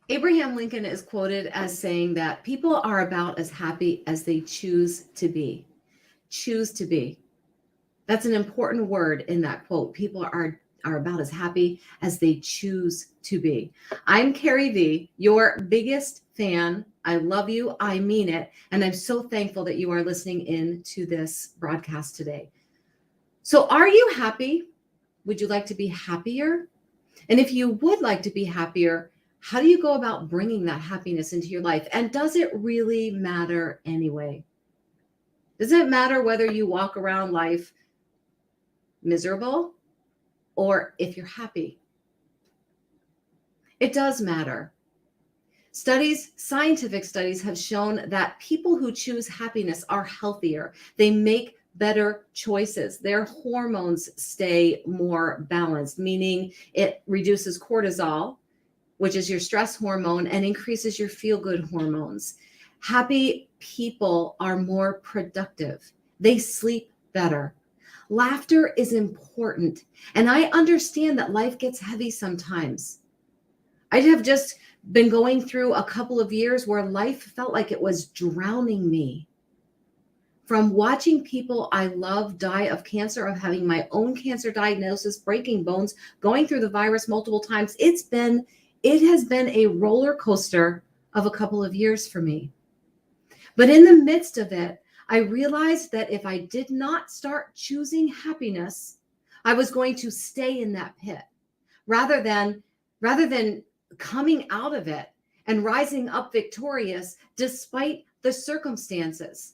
Abraham Lincoln is quoted as saying that people are about as happy as they choose to be. Choose to be. That's an important word in that quote. People are about as happy as they choose to be. I'm Carrie V, your biggest fan. I love you. I mean it. And I'm so thankful that you are listening in to this broadcast today. So, are you happy? Would you like to be happier? And if you would like to be happier, how do you go about bringing that happiness into your life? And does it really matter anyway? Does it matter whether you walk around life miserable or if you're happy? It does matter. Scientific studies have shown that people who choose happiness are healthier. They make better choices. Their hormones stay more balanced, meaning it reduces cortisol, which is your stress hormone, and increases your feel-good hormones. Happy people are more productive. They sleep better. Laughter is important. And I understand that life gets heavy sometimes. I have just been going through a couple of years where life felt like it was drowning me. From watching people I love die of cancer, of having my own cancer diagnosis, breaking bones, going through the virus multiple times, it has been a roller coaster of a couple of years for me. But in the midst of it, I realized that if I did not start choosing happiness, I was going to stay in that pit rather than coming out of it and rising up victorious despite the circumstances.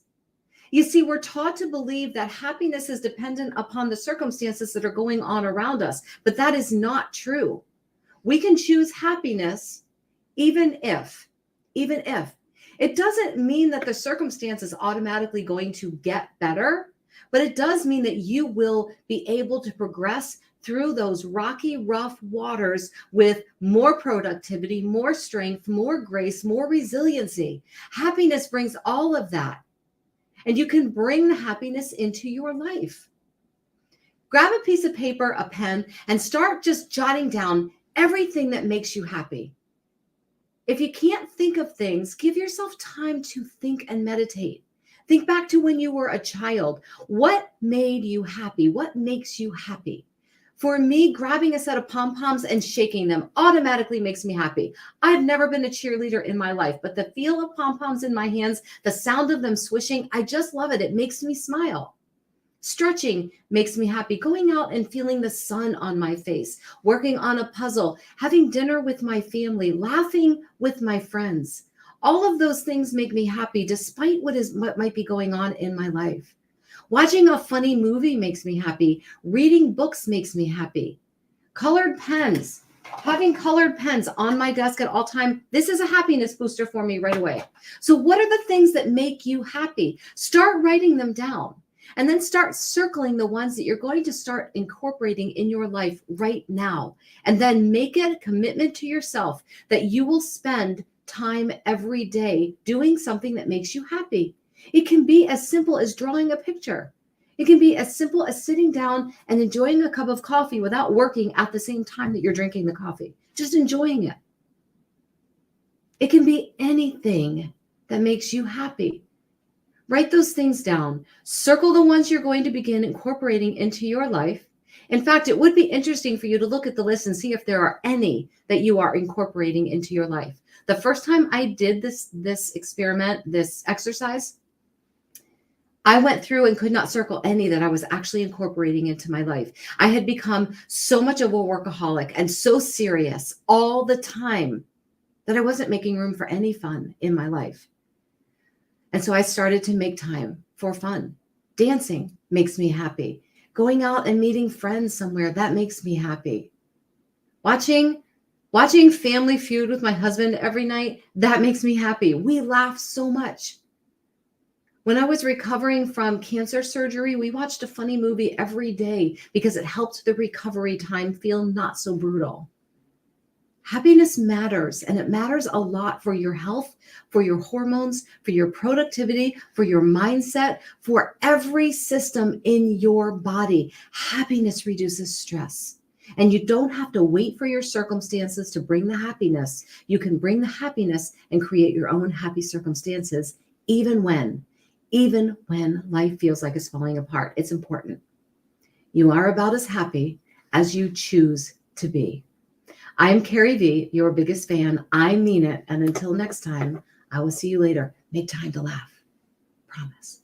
You see, we're taught to believe that happiness is dependent upon the circumstances that are going on around us, but that is not true. We can choose happiness even if. It doesn't mean that the circumstance is automatically going to get better, but it does mean that you will be able to progress through those rocky, rough waters with more productivity, more strength, more grace, more resiliency. Happiness brings all of that. And you can bring the happiness into your life. Grab a piece of paper, a pen, and start just jotting down everything that makes you happy. If you can't think of things, give yourself time to think and meditate. Think back to when you were a child. What made you happy? What makes you happy? For me, grabbing a set of pom-poms and shaking them automatically makes me happy. I've never been a cheerleader in my life, but the feel of pom-poms in my hands, the sound of them swishing, I just love it. It makes me smile. Stretching makes me happy. Going out and feeling the sun on my face, working on a puzzle, having dinner with my family, laughing with my friends. All of those things make me happy despite what might be going on in my life. Watching a funny movie makes me happy. Reading books makes me happy. Colored pens. Having colored pens on my desk at all time, this is a happiness booster for me right away. So what are the things that make you happy? Start writing them down. And then start circling the ones that you're going to start incorporating in your life right now. And then make it a commitment to yourself that you will spend time every day doing something that makes you happy. It can be as simple as drawing a picture. It can be as simple as sitting down and enjoying a cup of coffee without working at the same time that you're drinking the coffee. Just enjoying it. It can be anything that makes you happy. Write those things down. Circle the ones you're going to begin incorporating into your life. In fact, it would be interesting for you to look at the list and see if there are any that you are incorporating into your life. The first time I did this experiment, this exercise, I went through and could not circle any that I was actually incorporating into my life. I had become so much of a workaholic and so serious all the time that I wasn't making room for any fun in my life. And so I started to make time for fun. Dancing makes me happy. Going out and meeting friends somewhere, that makes me happy. Watching Family Feud with my husband every night, that makes me happy. We laugh so much. When I was recovering from cancer surgery, we watched a funny movie every day because it helped the recovery time feel not so brutal. Happiness matters, and it matters a lot for your health, for your hormones, for your productivity, for your mindset, for every system in your body. Happiness reduces stress. And you don't have to wait for your circumstances to bring the happiness. You can bring the happiness and create your own happy circumstances, even when life feels like it's falling apart. It's important. You are about as happy as you choose to be. I'm Carrie V, your biggest fan. I mean it. And until next time, I will see you later. Make time to laugh. Promise.